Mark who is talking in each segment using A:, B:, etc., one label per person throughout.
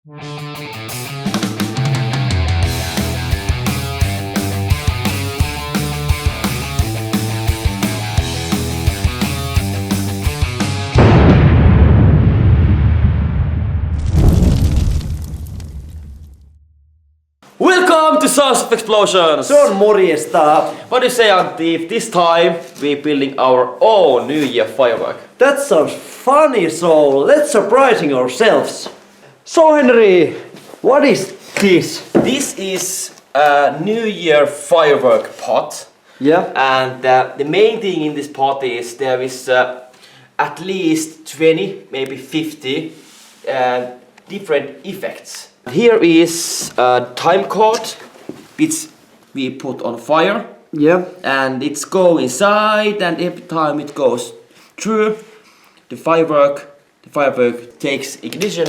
A: Welcome to sonsofxplosions!
B: Se on morjesta!
A: What do you say, Antti? This time we're building our own New Year firework.
B: That sounds funny, so let's surprising ourselves. So Henry, what is this?
A: This is a New Year firework pot.
B: Yeah.
A: And the main thing in this pot is there is at least 20, maybe 50 different effects. Here is a time cord which we put on fire.
B: Yeah.
A: And it's go inside, and every time it goes through the firework takes ignition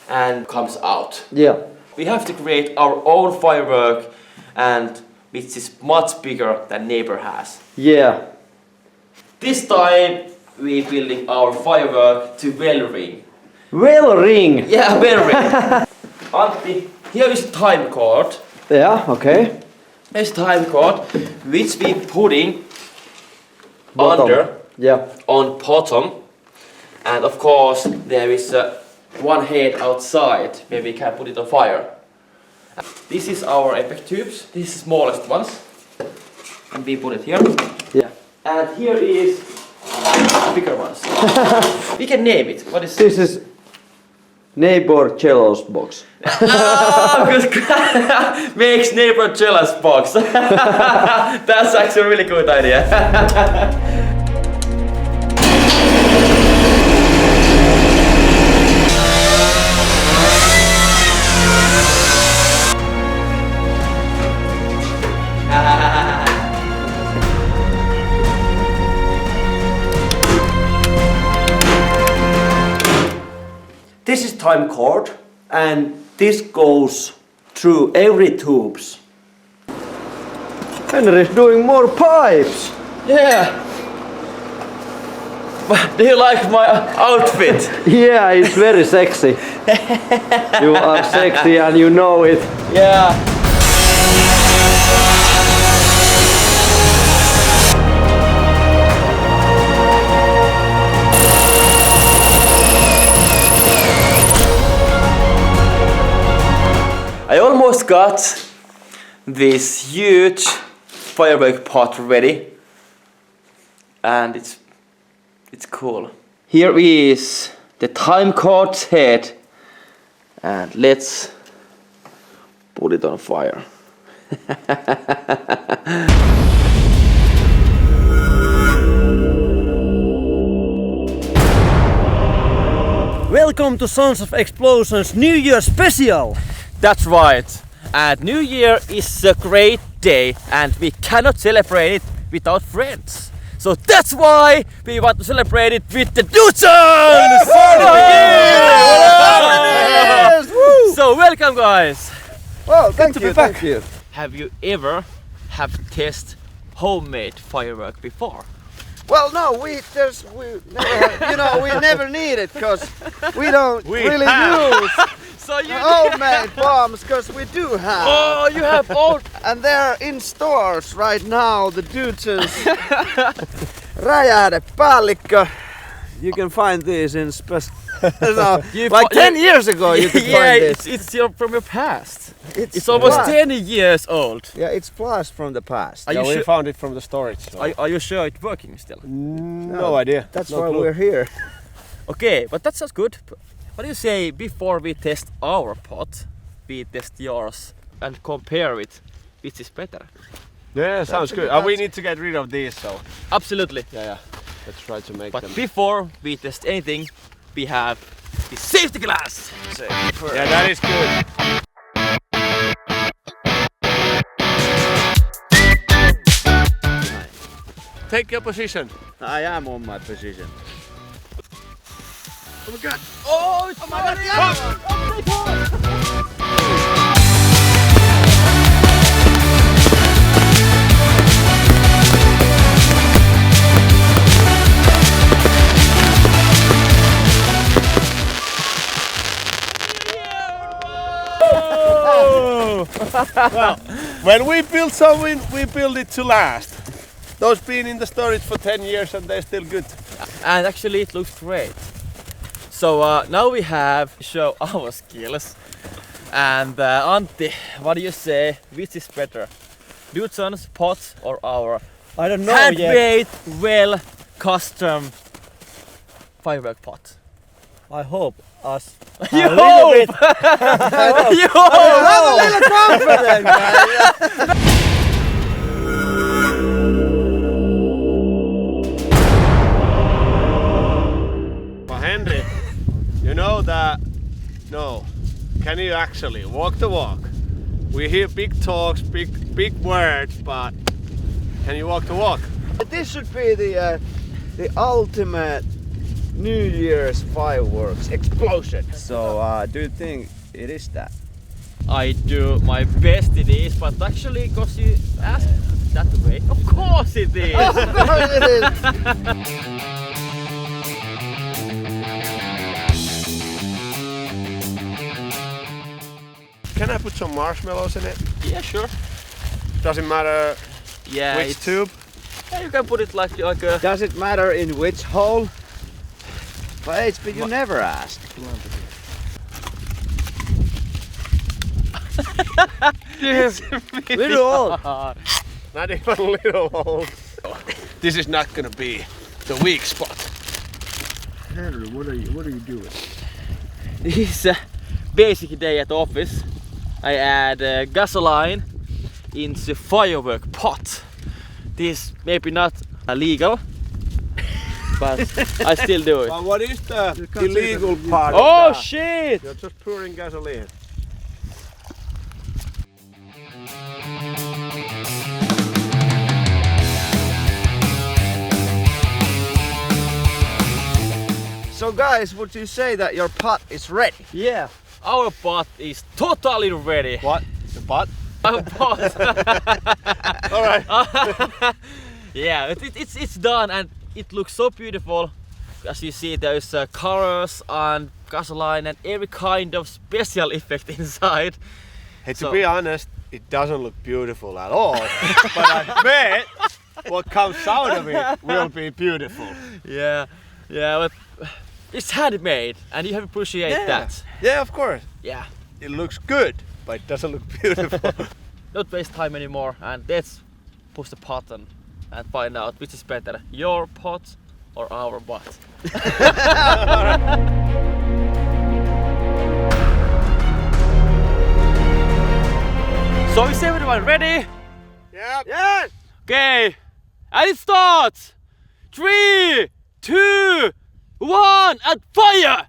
A: and comes out.
B: Yeah.
A: We have to create our own firework, and which is much bigger than neighbor has.
B: Yeah.
A: This time we're building our firework to bell ring.
B: Well ring.
A: Yeah, bell ring. Antti, here is time cord.
B: Yeah, okay.
A: Here's time cord which we putting
B: Bottom.
A: under
B: Yeah.
A: on bottom, and of course there is one head outside where we can put it on fire. This is our effect tubes. This is the smallest ones, and we put it here.
B: Yeah.
A: And here is bigger ones. We can name it. What is
B: This is neighbor Cello's box.
A: Makes neighbor jealous box. That's actually a really good idea.
B: This is time cord, and this goes through every tubes. Henry's doing more pipes.
A: Yeah. Do you like my outfit?
B: Yeah, it's very sexy. You are sexy and you know it.
A: Yeah. I almost got this huge firework pot ready, and it's cool. Here is the time cord's head, and let's put it on fire.
B: Welcome to Sons of Explosions New Year special!
A: That's right. And New Year is a great day, and we cannot celebrate it without friends. So that's why we want to celebrate it with the Dudesons! So welcome, guys.
B: Well, thank you.
A: Have you ever tested homemade firework before?
C: Well, no, we never need it because we don't really use
A: So you
C: homemade bombs because we do have.
A: Oh, you have all.
C: And they're in stores right now. The Dudesons räjähdepallikko. You can find these in like 10 years ago you could find this.
A: It's from your past.
C: It's
A: almost
C: blast.
A: 10 years old.
C: Yeah, it's blast from the past.
A: Are you
D: we
A: sure?
D: found it from the storage. So.
A: Are you sure it's working still?
D: No idea.
C: That's
D: no
C: why
D: clue.
C: we're here.
A: Okay, but that sounds good. What do you say before we test our pot? We test yours and compare it. Which is better?
D: Yeah, sounds good. We need to get rid of these, so
A: Absolutely.
D: yeah. Let's try to make
A: But
D: them.
A: before we test anything, we have the safety glass.
D: Yeah, that is good. Take your position.
C: I am on my position.
A: Oh my god! Oh, it's my god!
D: Well, when we build something, we build it to last. Those been in the storage for 10 years and they're still good.
E: And actually it looks great. So now we have to show our skills. And Antti, what do you say? Which is better? Dudesons, pots or our
B: I don't know yet.
E: handmade, well custom firework pot?
B: I hope us.
E: You
B: a little
E: hope!
B: bit.
E: You hope!
B: Have a little confidence, man.
D: But Henry, you know that, no, can you actually walk the walk? We hear big talks, big words, but can you walk the walk?
C: This should be the ultimate New Year's fireworks explosion. So do you think it is that?
E: I do my best it is, but actually because you asked that way, of course it is!
C: Of course it is!
D: Can I put some marshmallows in it?
E: Yeah, sure.
D: Doesn't matter
E: Yeah,
D: which
E: it's-
D: tube.
E: Yeah, you can put it like a...
C: Does it matter in which hole? But you never asked.
B: Little hole.
D: Not even little holes. This is not gonna be the weak spot.
C: Henry, what are you doing?
E: This is a basic day at office. I add gasoline into firework pot. This maybe not illegal, but I still do it.
D: But what is the illegal part
E: Oh
D: of that?
E: shit!
D: You're just pouring gasoline.
C: So guys, would you say that your pot is ready?
E: Yeah, our pot is totally ready.
D: What? The pot?
E: Our pot.
D: All right.
E: Yeah, it's done and it looks so beautiful. As you see, there's colors and gasoline and every kind of special effect inside.
D: Hey, to
E: So-
D: be honest, it doesn't look beautiful at all. But I bet what comes out of it will be beautiful.
E: Yeah, but it's handmade and you have to appreciate that.
D: Yeah, of course.
E: Yeah,
D: It looks good, but it doesn't look beautiful.
E: don't waste time anymore and let's push the button and find out which is better, your pot or our pot. So is everyone ready?
D: Yep.
C: Yes!
E: Okay, and it starts! 3, 2, 1, and fire!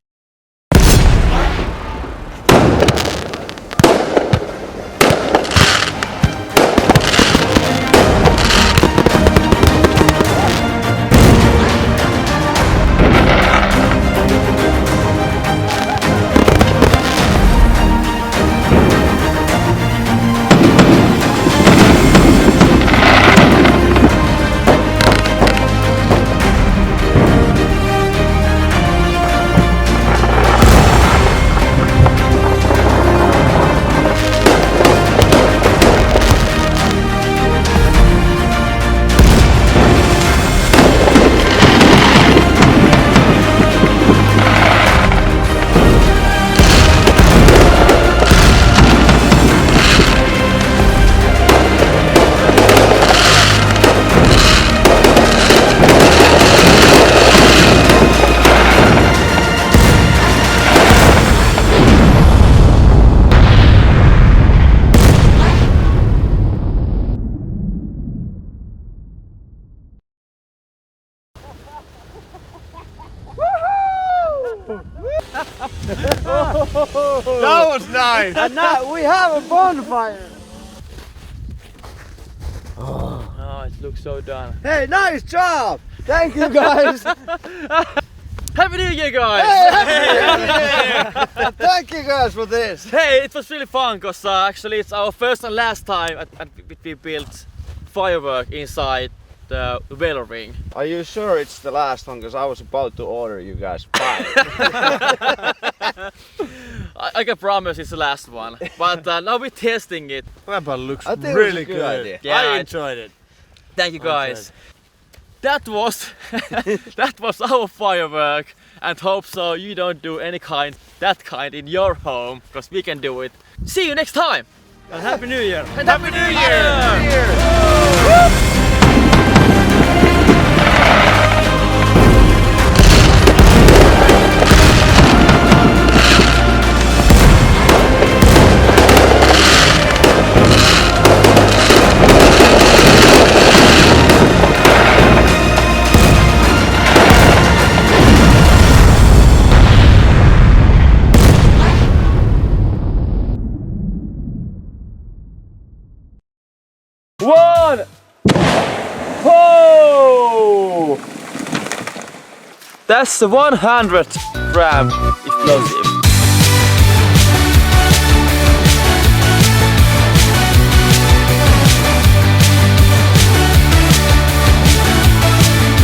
D: That was nice.
B: And now we have a bonfire.
E: Oh, it looks so done.
B: Hey, nice job. Thank you guys.
E: Happy New Year, guys!
B: Thank you guys for this.
E: Hey, it was really fun because actually it's our first and last time we built firework inside the whale ring.
C: Are you sure it's the last one? Because I was about to order you guys 5.
E: I can promise it's the last one. But now we're testing it.
D: That one looks
C: I think it was
D: really
C: a good
D: good.
C: idea.
E: Yeah,
D: I enjoyed it.
E: Thank you guys. That was that was our firework, and hope so you don't do that kind in your home, because we can do it. See you next time.
B: And Happy New Year!
E: And Happy New Year! One! Ho! That's the 100 gram explosive.